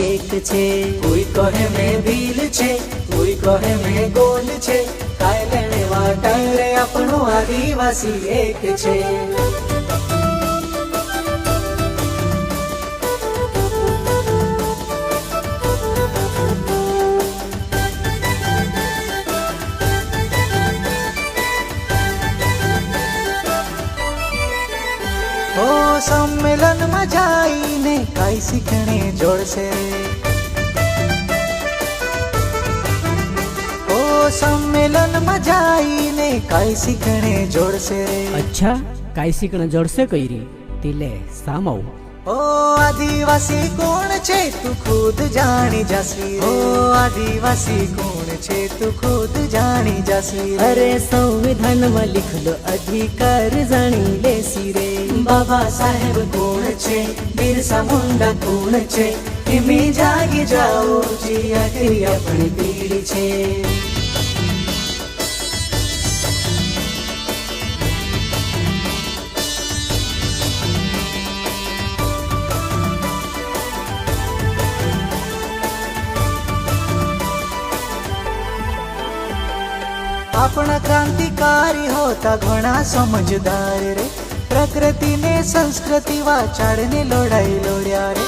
એક છે, કોઈ કહે મેં ભીલ છે, કોઈ કહે મેં ગોલ છે, કાય લેણે વાટા રે આપણો આદિવાસી એક છે. ઓ સંમેલનમાં જઈને કઈ શીખણે જોડશે, ઓ સંમેલનમાં જઈને કઈ શીખણે જોડશે. अच्छा काय शिकणं जोडसे कैरी तिले सामाव. ઓ આદિવાસી કોણ છે તું ખુદ જાણી જાસી, ઓ આદિવાસી કોણ છે તું ખુદ જાણી જાસી. अरे संविधाનમાં लिखलो अधिकार जाणी लेसी रे. બાબા સાહેબ કોણ છે, બિરસા મુંડા કોણ છે, એમે જાગી જાઓ જી આખરી આપણી પીઢી છે. આપણા ક્રાંતિકારી હોતા ઘણા સમજદાર રે, પ્રકૃતિને સંસ્કૃતિ વાચાડને લોડાઈ લોડ્યા રે.